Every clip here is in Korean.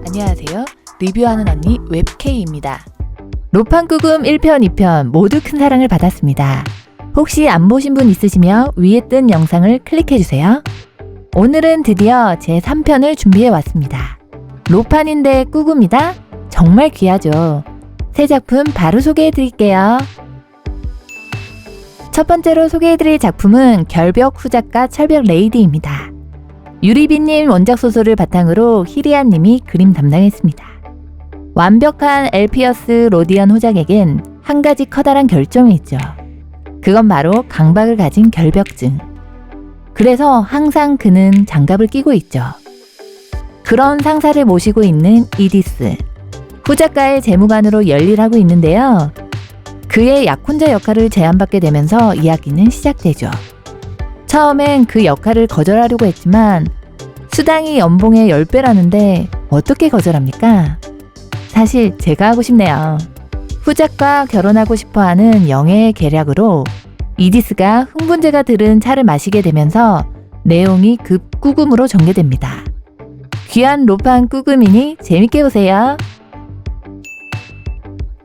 안녕하세요. 리뷰하는 언니 웹K입니다. 로판꾸금 1편, 2편 모두 큰 사랑을 받았습니다. 혹시 안 보신 분 있으시면 위에 뜬 영상을 클릭해주세요. 오늘은 드디어 제 3편을 준비해왔습니다. 로판인데 꾸금이다? 정말 귀하죠. 새 작품 바로 소개해드릴게요. 첫 번째로 소개해드릴 작품은 결벽 후작가 철벽 레이디입니다. 유리비님 원작 소설을 바탕으로 히리아님이 그림 담당했습니다. 완벽한 엘피어스 로디언 후작에겐 한 가지 커다란 결점이 있죠. 그건 바로 강박을 가진 결벽증. 그래서 항상 그는 장갑을 끼고 있죠. 그런 상사를 모시고 있는 이디스. 후작가의 재무관으로 열일하고 있는데요. 그의 약혼자 역할을 제안받게 되면서 이야기는 시작되죠. 처음엔 그 역할을 거절하려고 했지만 수당이 연봉의 10배라는데 어떻게 거절합니까? 사실 제가 하고 싶네요. 후작과 결혼하고 싶어하는 영애의 계략으로 이디스가 흥분제가 들은 차를 마시게 되면서 내용이 급 꾸금으로 전개됩니다. 귀한 로판 꾸금이니 재밌게 보세요.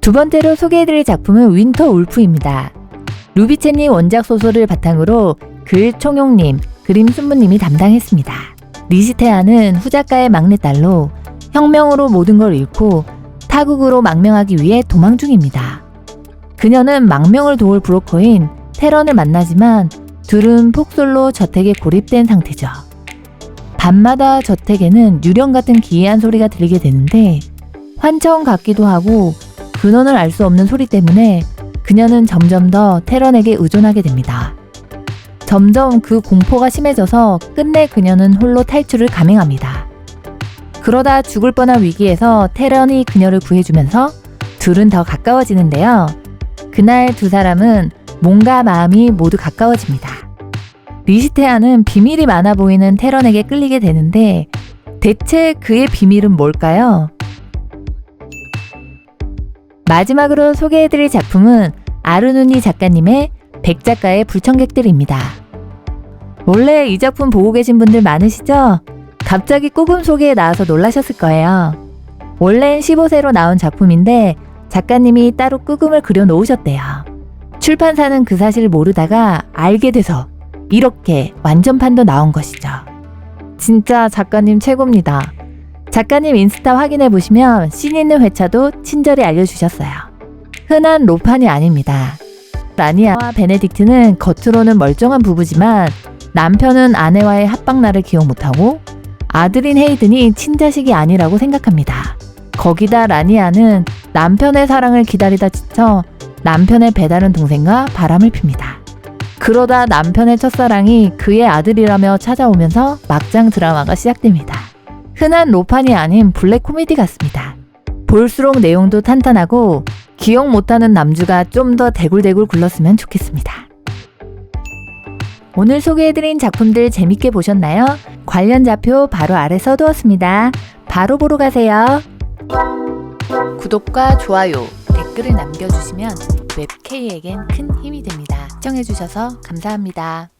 두 번째로 소개해드릴 작품은 윈터 울프입니다. 루비체님 원작 소설을 바탕으로 글 총용님, 그림 순무님이 담당했습니다. 리시테아는 후작가의 막내딸로 혁명으로 모든 걸 잃고 타국으로 망명하기 위해 도망 중입니다. 그녀는 망명을 도울 브로커인 테런을 만나지만 둘은 폭설로 저택에 고립된 상태죠. 밤마다 저택에는 유령 같은 기이한 소리가 들리게 되는데 환청 같기도 하고 근원을 알 수 없는 소리 때문에 그녀는 점점 더 테런에게 의존하게 됩니다. 점점 그 공포가 심해져서 끝내 그녀는 홀로 탈출을 감행합니다. 그러다 죽을 뻔한 위기에서 테런이 그녀를 구해주면서 둘은 더 가까워지는데요. 그날 두 사람은 몸과 마음이 모두 가까워집니다. 리시테아는 비밀이 많아 보이는 테런에게 끌리게 되는데 대체 그의 비밀은 뭘까요? 마지막으로 소개해드릴 작품은 아르누니 작가님의 백작가의 불청객들입니다. 원래 이 작품 보고 계신 분들 많으시죠? 갑자기 꾸금 소개에 나와서 놀라셨을 거예요. 원래는 15세로 나온 작품인데 작가님이 따로 꾸금을 그려놓으셨대요. 출판사는 그 사실을 모르다가 알게 돼서 이렇게 완전판도 나온 것이죠. 진짜 작가님 최고입니다. 작가님 인스타 확인해보시면 씬 있는 회차도 친절히 알려주셨어요. 흔한 로판이 아닙니다. 라니아와 베네딕트는 겉으로는 멀쩡한 부부지만 남편은 아내와의 합방날을 기억 못하고 아들인 헤이든이 친자식이 아니라고 생각합니다. 거기다 라니아는 남편의 사랑을 기다리다 지쳐 남편의 배다른 동생과 바람을 핍니다. 그러다 남편의 첫사랑이 그의 아들이라며 찾아오면서 막장 드라마가 시작됩니다. 흔한 로판이 아닌 블랙 코미디 같습니다. 볼수록 내용도 탄탄하고 기억 못하는 남주가 좀 더 대굴대굴 굴렀으면 좋겠습니다. 오늘 소개해드린 작품들 재밌게 보셨나요? 관련 좌표 바로 아래 써두었습니다. 바로 보러 가세요. 구독과 좋아요, 댓글을 남겨주시면 웹K에겐 큰 힘이 됩니다. 시청해주셔서 감사합니다.